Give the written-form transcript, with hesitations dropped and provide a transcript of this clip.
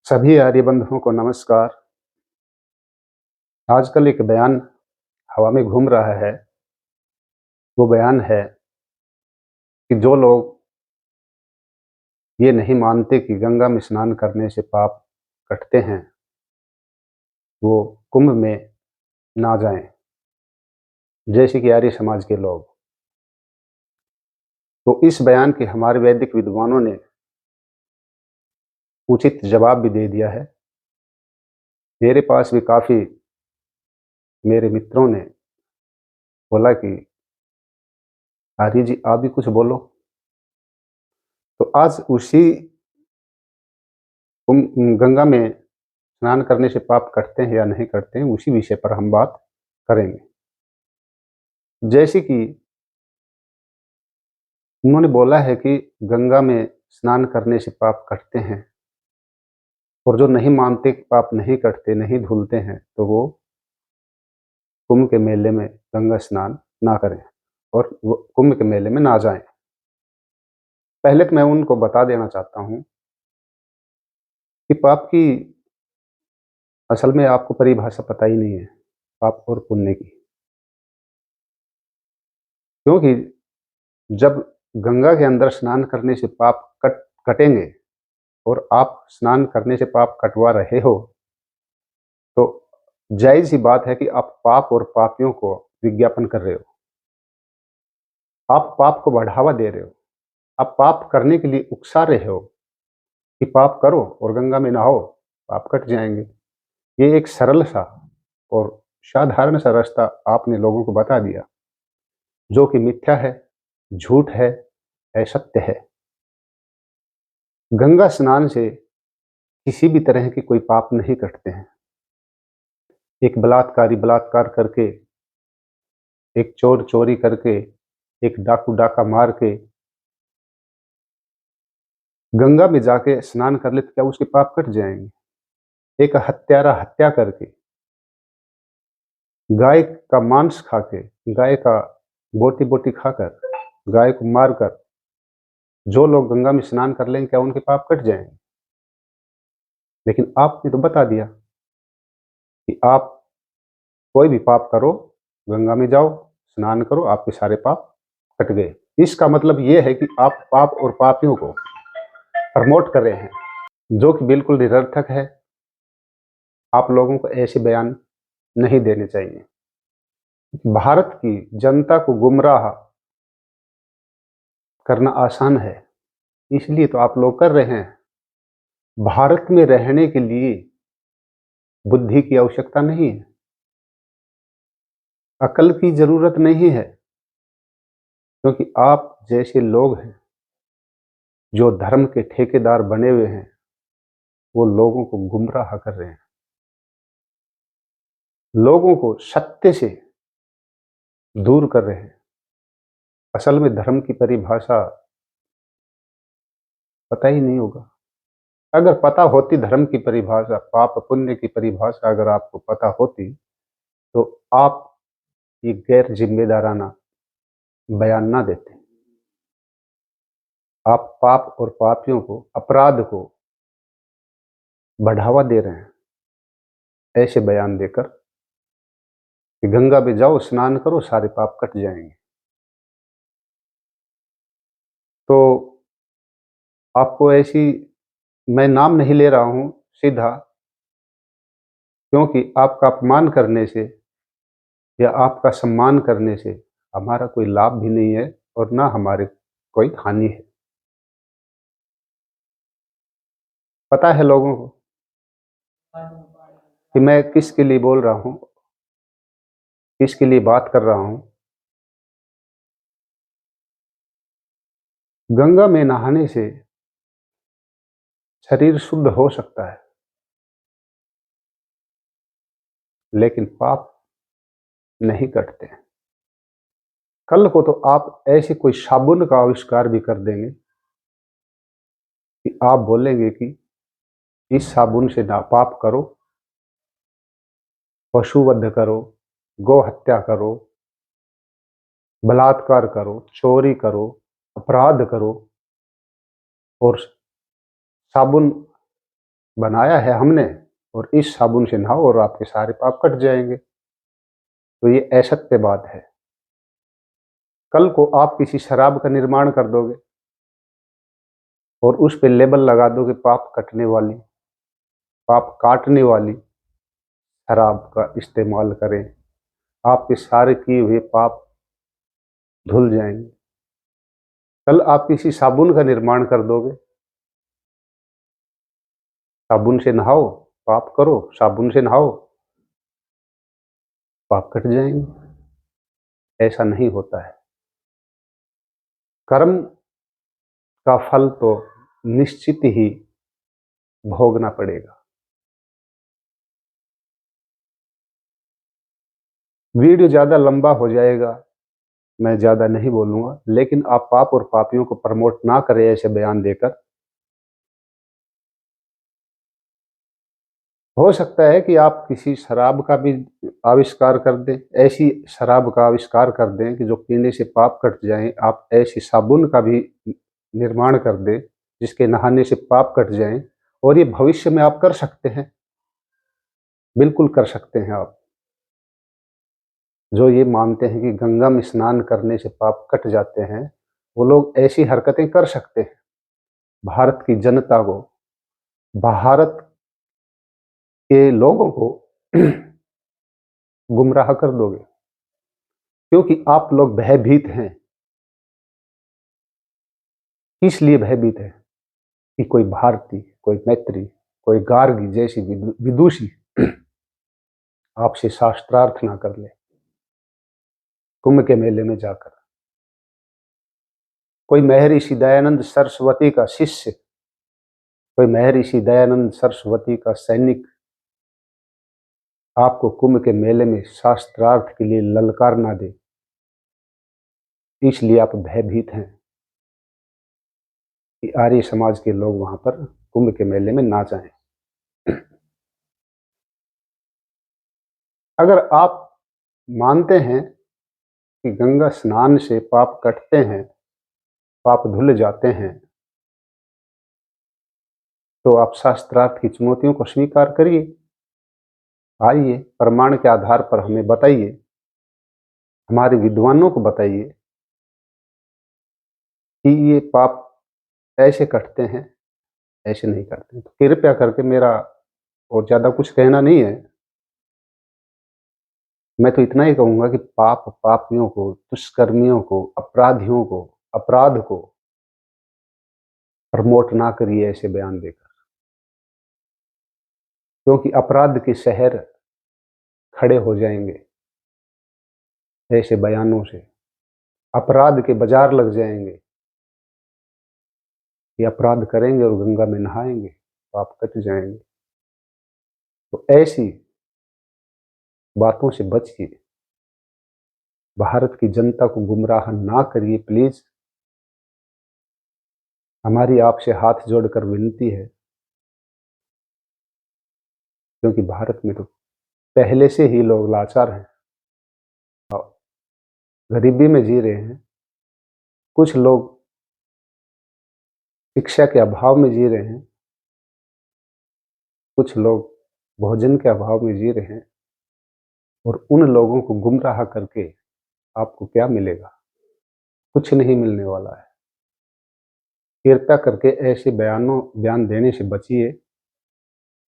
सभी आर्य बंधुओं को नमस्कार। आजकल एक बयान हवा में घूम रहा है। वो बयान है कि जो लोग ये नहीं मानते कि गंगा में स्नान करने से पाप कटते हैं, वो कुंभ में ना जाएं। जैसे कि आर्य समाज के लोग। तो इस बयान के हमारे वैदिक विद्वानों ने उचित जवाब भी दे दिया है। मेरे पास भी काफ़ी मेरे मित्रों ने बोला कि आर्य जी आप भी कुछ बोलो। तो आज उसी गंगा में स्नान करने से पाप कटते हैं या नहीं कटते हैं, उसी विषय पर हम बात करेंगे। जैसे कि उन्होंने बोला है कि गंगा में स्नान करने से पाप कटते हैं, और जो नहीं मानते कि पाप नहीं कटते, नहीं धुलते हैं, तो वो कुंभ के मेले में गंगा स्नान ना करें और वो कुंभ के मेले में ना जाएं। पहले तो मैं उनको बता देना चाहता हूँ कि पाप की असल में आपको परिभाषा पता ही नहीं है, पाप और पुण्य की। क्योंकि जब गंगा के अंदर स्नान करने से पाप कटेंगे और आप स्नान करने से पाप कटवा रहे हो, तो जायज़ सी बात है कि आप पाप और पापियों को विज्ञापन कर रहे हो। आप पाप को बढ़ावा दे रहे हो। आप पाप करने के लिए उकसा रहे हो कि पाप करो और गंगा में नहाओ, पाप कट जाएँगे। ये एक सरल सा और साधारण सा रास्ता आपने लोगों को बता दिया, जो कि मिथ्या है, झूठ है, असत्य है। गंगा स्नान से किसी भी तरह के कोई पाप नहीं कटते हैं। एक बलात्कारी बलात्कार करके, एक चोर चोरी करके, एक डाकू डाका मार के गंगा में जाके स्नान कर ले तो क्या उसके पाप कट जाएंगे? एक हत्यारा हत्या करके, गाय का मांस खाके, गाय का बोटी बोटी खाकर, गाय को मारकर जो लोग गंगा में स्नान कर लेंगे, क्या उनके पाप कट जाएंगे? लेकिन आपने तो बता दिया कि आप कोई भी पाप करो, गंगा में जाओ, स्नान करो, आपके सारे पाप कट गए। इसका मतलब ये है कि आप पाप और पापियों को प्रमोट कर रहे हैं, जो कि बिल्कुल निरर्थक है। आप लोगों को ऐसे बयान नहीं देने चाहिए। भारत की जनता को गुमराह करना आसान है, इसलिए तो आप लोग कर रहे हैं। भारत में रहने के लिए बुद्धि की आवश्यकता नहीं है, अकल की जरूरत नहीं है, क्योंकि आप जैसे लोग हैं जो धर्म के ठेकेदार बने हुए हैं, वो लोगों को गुमराह कर रहे हैं, लोगों को सत्य से दूर कर रहे हैं। असल में धर्म की परिभाषा पता ही नहीं होगा। अगर पता होती धर्म की परिभाषा, पाप पुण्य की परिभाषा अगर आपको पता होती, तो आप ये गैर जिम्मेदाराना बयान ना देते। आप पाप और पापियों को, अपराध को बढ़ावा दे रहे हैं ऐसे बयान देकर कि गंगा में जाओ, स्नान करो, सारे पाप कट जाएंगे। तो आपको ऐसी, मैं नाम नहीं ले रहा हूं सीधा, क्योंकि आपका अपमान करने से या आपका सम्मान करने से हमारा कोई लाभ भी नहीं है और ना हमारे कोई हानि है। पता है लोगों को कि मैं किसके लिए बोल रहा हूं, किसके लिए बात कर रहा हूं। गंगा में नहाने से शरीर शुद्ध हो सकता है, लेकिन पाप नहीं कटते हैं। कल को तो आप ऐसे कोई साबुन का आविष्कार भी कर देंगे कि आप बोलेंगे कि इस साबुन से ना पाप करो, पशुवध करो, गौ हत्या करो, बलात्कार करो, चोरी करो, अपराध करो, और साबुन बनाया है हमने और इस साबुन से नहाओ और आपके सारे पाप कट जाएंगे। तो ये असत्य बात है। कल को आप किसी शराब का निर्माण कर दोगे और उस पे लेबल लगा दोगे पाप कटने वाली, पाप काटने वाली शराब का इस्तेमाल करें, आपके सारे किए हुए पाप धुल जाएंगे। कल आप किसी साबुन का निर्माण कर दोगे, साबुन से नहाओ पाप करो, साबुन से नहाओ पाप कट जाएंगे। ऐसा नहीं होता है। कर्म का फल तो निश्चित ही भोगना पड़ेगा। वीडियो ज़्यादा लंबा हो जाएगा, मैं ज़्यादा नहीं बोलूँगा, लेकिन आप पाप और पापियों को प्रमोट ना करें ऐसे बयान देकर। हो सकता है कि आप किसी शराब का भी आविष्कार कर दें, ऐसी शराब का आविष्कार कर दें कि जो पीने से पाप कट जाएं। आप ऐसी साबुन का भी निर्माण कर दें जिसके नहाने से पाप कट जाएं, और ये भविष्य में आप कर सकते हैं, बिल्कुल कर सकते हैं आप। जो ये मानते हैं कि गंगा में स्नान करने से पाप कट जाते हैं, वो लोग ऐसी हरकतें कर सकते हैं। भारत की जनता को, भारत के लोगों को गुमराह कर दोगे, क्योंकि आप लोग भयभीत हैं। किस लिए भयभीत है? कि कोई भारती, कोई मैत्री, कोई गार्गी जैसी विदुषी आपसे शास्त्रार्थ ना कर ले कुंभ के मेले में जाकर। कोई महर्षि दयानंद सरस्वती का शिष्य, कोई महर्षि दयानंद सरस्वती का सैनिक आपको कुंभ के मेले में शास्त्रार्थ के लिए ललकार ना दे, इसलिए आप भयभीत हैं कि आर्य समाज के लोग वहां पर कुंभ के मेले में ना जाएं। अगर आप मानते हैं कि गंगा स्नान से पाप कटते हैं, पाप धुल जाते हैं, तो आप शास्त्रार्थ की चुनौतियों को स्वीकार करिए। आइए, प्रमाण के आधार पर हमें बताइए, हमारे विद्वानों को बताइए कि ये पाप ऐसे कटते हैं, ऐसे नहीं करते हैं। तो कृपया करके, मेरा और ज़्यादा कुछ कहना नहीं है, मैं तो इतना ही कहूँगा कि पाप पापियों को, दुष्कर्मियों को, अपराधियों को, अपराध को प्रमोट ना करिए ऐसे बयान देकर, क्योंकि अपराध के शहर खड़े हो जाएंगे ऐसे बयानों से। अपराध के बाजार लग जाएंगे। ये अपराध करेंगे और गंगा में नहाएंगे, पाप कट जाएंगे। तो ऐसी बातों से बचिए, भारत की जनता को गुमराह ना करिए प्लीज। हमारी आपसे हाथ जोड़कर विनती है, क्योंकि भारत में तो पहले से ही लोग लाचार हैं, गरीबी में जी रहे हैं। कुछ लोग शिक्षा के अभाव में जी रहे हैं, कुछ लोग भोजन के अभाव में जी रहे हैं, और उन लोगों को गुमराह करके आपको क्या मिलेगा? कुछ नहीं मिलने वाला है। कृपया करके ऐसे बयान देने से बचिए।